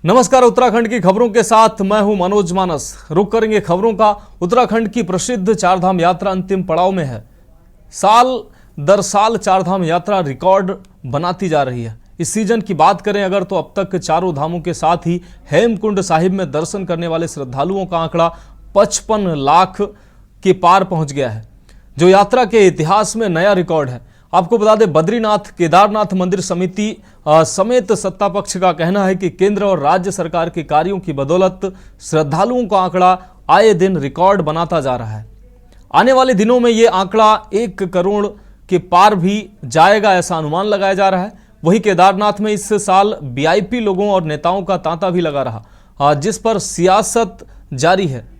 नमस्कार। उत्तराखंड की खबरों के साथ मैं हूं मनोज मानस। रुक करेंगे खबरों का। उत्तराखंड की प्रसिद्ध चारधाम यात्रा अंतिम पड़ाव में है। साल दर साल चारधाम यात्रा रिकॉर्ड बनाती जा रही है। इस सीजन की बात करें अगर तो अब तक चारों धामों के साथ ही हेमकुंड साहिब में दर्शन करने वाले श्रद्धालुओं का आंकड़ा 55 लाख के पार पहुंच गया है, जो यात्रा के इतिहास में नया रिकॉर्ड है। आपको बता दें, बद्रीनाथ केदारनाथ मंदिर समिति समेत सत्ता पक्ष का कहना है कि केंद्र और राज्य सरकार के कार्यों की बदौलत श्रद्धालुओं का आंकड़ा आए दिन रिकॉर्ड बनाता जा रहा है। आने वाले दिनों में ये आंकड़ा 1 करोड़ के पार भी जाएगा, ऐसा अनुमान लगाया जा रहा है। वहीं केदारनाथ में इस साल वीआईपी लोगों और नेताओं का तांता भी लगा रहा, जिस पर सियासत जारी है।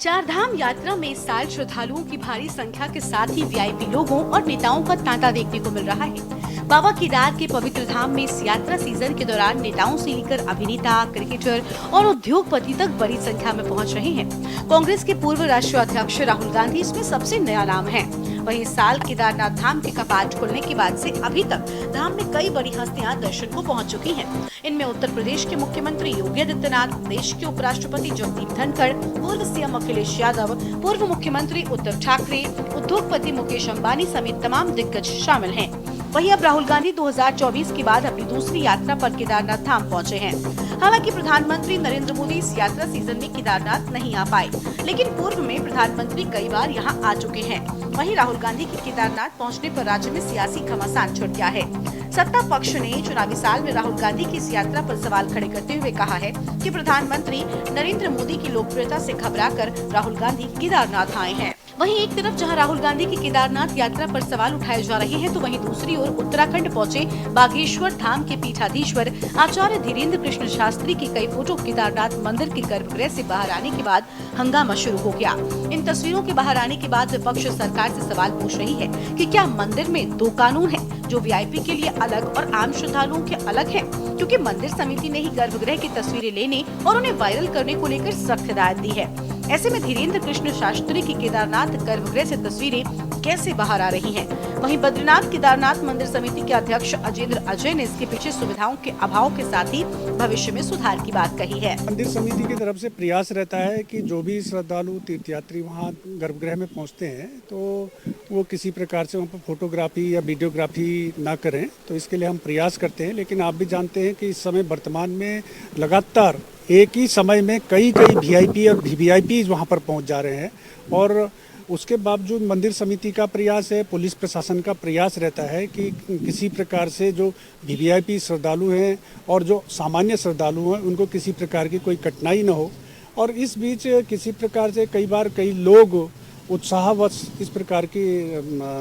चारधाम यात्रा में इस साल श्रद्धालुओं की भारी संख्या के साथ ही वीआईपी लोगों और नेताओं का तांता देखने को मिल रहा है। बाबा केदार के पवित्र धाम में इस यात्रा सीजन के दौरान नेताओं से लेकर अभिनेता, क्रिकेटर और उद्योगपति तक बड़ी संख्या में पहुंच रहे हैं। कांग्रेस के पूर्व राष्ट्रीय अध्यक्ष राहुल गांधी इसमें सबसे नया नाम है। वहीं इस साल केदारनाथ धाम के कपाट खुलने के बाद से अभी तक धाम में कई बड़ी हस्तियां दर्शन को पहुंच चुकी हैं। इनमें उत्तर प्रदेश के मुख्यमंत्री योगी आदित्यनाथ, देश के उपराष्ट्रपति जगदीप धनखड़, पूर्व सीएम अखिलेश यादव, पूर्व मुख्यमंत्री उद्धव ठाकरे, उद्योगपति मुकेश अंबानी समेत तमाम दिग्गज शामिल हैं। वहीं अब राहुल गांधी 2024 के बाद अपनी दूसरी यात्रा पर केदारनाथ धाम पहुंचे हैं। हालांकि प्रधानमंत्री नरेंद्र मोदी इस यात्रा सीजन में केदारनाथ नहीं आ पाए, लेकिन पूर्व में प्रधानमंत्री कई बार यहां आ चुके हैं। वहीं राहुल गांधी के केदारनाथ पहुंचने पर राज्य में सियासी घमासान छिड़ गया है। सत्ता पक्ष ने चुनावी साल में राहुल गांधी की इस यात्रा पर सवाल खड़े करते हुए कहा है कि प्रधानमंत्री नरेंद्र मोदी की लोकप्रियता से घबराकर राहुल गांधी केदारनाथ आए हैं। वहीं एक तरफ जहां राहुल गांधी की केदारनाथ यात्रा पर सवाल उठाए जा रहे हैं, तो वहीं दूसरी ओर उत्तराखंड पहुंचे बागेश्वर धाम के पीठाधीश्वर आचार्य धीरेन्द्र कृष्ण शास्त्री की कई फोटो केदारनाथ मंदिर के गर्भगृह से बाहर आने के बाद हंगामा शुरू हो गया। इन तस्वीरों के बाहर आने के बाद विपक्ष सरकार से सवाल पूछ रही है कि क्या मंदिर में 2 कानून है, जो वीआईपी के लिए अलग और आम श्रद्धालुओं के अलग है? क्योंकि मंदिर समिति ने ही गर्भगृह की तस्वीरें लेने और उन्हें वायरल करने को लेकर सख्त हिदायत दी है। ऐसे में धीरेन्द्र कृष्ण शास्त्री की केदारनाथ गर्भगृह से तस्वीरें कैसे बाहर आ रही हैं? वहीं बद्रीनाथ केदारनाथ मंदिर समिति के अध्यक्ष अजेंद्र अजय ने इसके पीछे सुविधाओं के अभाव के साथ ही भविष्य में सुधार की बात कही है। मंदिर समिति की तरफ से प्रयास रहता है कि जो भी श्रद्धालु तीर्थयात्री वहाँ गर्भगृह में पहुँचते हैं तो वो किसी प्रकार से वहाँ पर फोटोग्राफी या वीडियोग्राफी ना करें, तो इसके लिए हम प्रयास करते हैं। लेकिन आप भी जानते हैं कि इस समय वर्तमान में लगातार एक ही समय में कई वीआईपी और वीवीआईपी वहाँ पर पहुँच जा रहे हैं, और उसके बावजूद मंदिर समिति का प्रयास है, पुलिस प्रशासन का प्रयास रहता है कि किसी प्रकार से जो वीवीआईपी श्रद्धालु हैं और जो सामान्य श्रद्धालु हैं उनको किसी प्रकार की कोई कठिनाई न हो। और इस बीच किसी प्रकार से कई बार कई लोग उत्साहवश इस प्रकार की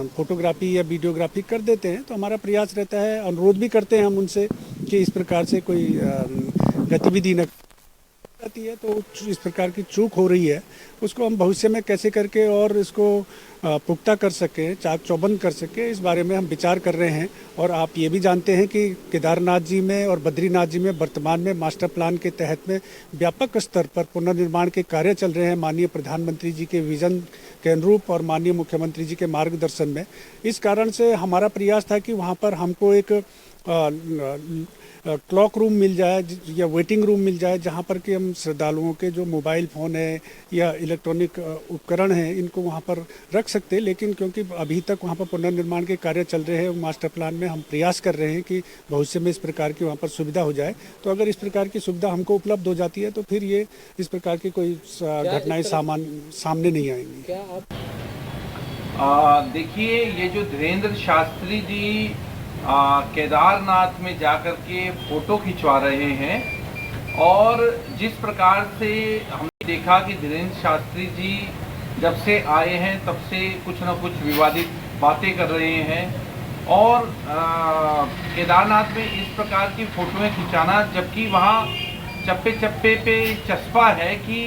फोटोग्राफी या वीडियोग्राफी कर देते हैं, तो हमारा प्रयास रहता है, अनुरोध भी करते हैं हम उनसे कि इस प्रकार से कोई गतिविधि न आती है। तो इस प्रकार की चूक हो रही है, उसको हम भविष्य में कैसे करके और इसको पुख्ता कर सकें, चाक चौबंद कर सकें, इस बारे में हम विचार कर रहे हैं। और आप ये भी जानते हैं कि केदारनाथ जी में और बद्रीनाथ जी में वर्तमान में मास्टर प्लान के तहत में व्यापक स्तर पर पुनर्निर्माण के कार्य चल रहे हैं, माननीय प्रधानमंत्री जी के विजन के अनुरूप और माननीय मुख्यमंत्री जी के मार्गदर्शन में। इस कारण से हमारा प्रयास था कि वहाँ पर हमको एक क्लॉक रूम मिल जाए या वेटिंग रूम मिल जाए, जहाँ पर कि हम श्रद्धालुओं के जो मोबाइल फ़ोन है या इलेक्ट्रॉनिक उपकरण हैं इनको वहाँ पर रख सकते हैं। लेकिन क्योंकि अभी तक वहाँ पर पुनर्निर्माण के कार्य चल रहे हैं, मास्टर प्लान में हम प्रयास कर रहे हैं कि भविष्य में इस प्रकार की वहाँ पर सुविधा हो जाए। तो अगर इस प्रकार की सुविधा हमको उपलब्ध हो जाती है तो फिर ये इस प्रकार की कोई घटनाएँ सामने नहीं आएंगी। देखिए, ये जो धीरेन्द्र शास्त्री जी केदारनाथ में जाकर के फोटो खिंचवा रहे हैं, और जिस प्रकार से हमने देखा कि धीरेन्द्र शास्त्री जी जब से आए हैं तब से कुछ न कुछ विवादित बातें कर रहे हैं, और केदारनाथ में इस प्रकार की फोटोएं खिंचाना, जबकि वहाँ चप्पे चप्पे पे चस्पा है कि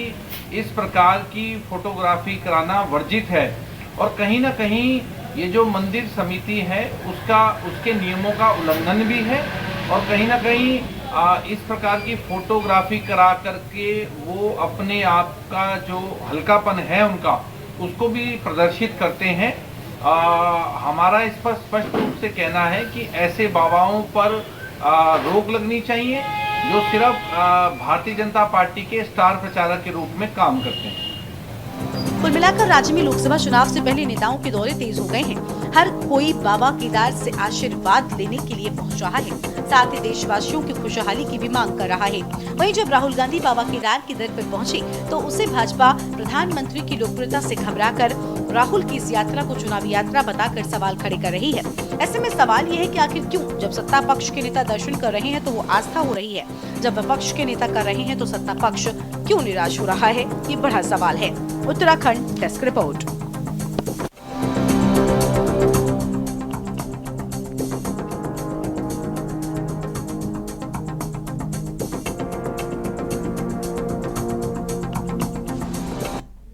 इस प्रकार की फोटोग्राफी कराना वर्जित है। और कहीं ना कहीं ये जो मंदिर समिति है उसके नियमों का उल्लंघन भी है, और कहीं ना कहीं इस प्रकार की फोटोग्राफी करा करके वो अपने आप का जो हल्कापन है उनका उसको भी प्रदर्शित करते हैं। हमारा इस पर स्पष्ट रूप से कहना है कि ऐसे बाबाओं पर रोक लगनी चाहिए जो सिर्फ भारतीय जनता पार्टी के स्टार प्रचारक के रूप में काम करते हैं। कुल मिलाकर राज्य में लोकसभा चुनाव से पहले नेताओं के दौरे तेज हो गए हैं। हर कोई बाबा केदार से आशीर्वाद लेने के लिए पहुंच रहा है, साथ ही देशवासियों की खुशहाली की भी मांग कर रहा है। वहीं जब राहुल गांधी बाबा केदार के दर पर पहुंचे तो उसे भाजपा प्रधानमंत्री की लोकप्रियता से घबराकर राहुल की इस यात्रा को चुनावी यात्रा बताकर सवाल खड़े कर रही है। ऐसे में सवाल ये है कि आखिर क्यों जब सत्ता पक्ष के नेता दर्शन कर रहे हैं तो वो आस्था हो रही है, जब विपक्ष के नेता कर रहे हैं तो सत्ता पक्ष क्यों निराश हो रहा है, ये बड़ा सवाल है। Uttarakhand desk report.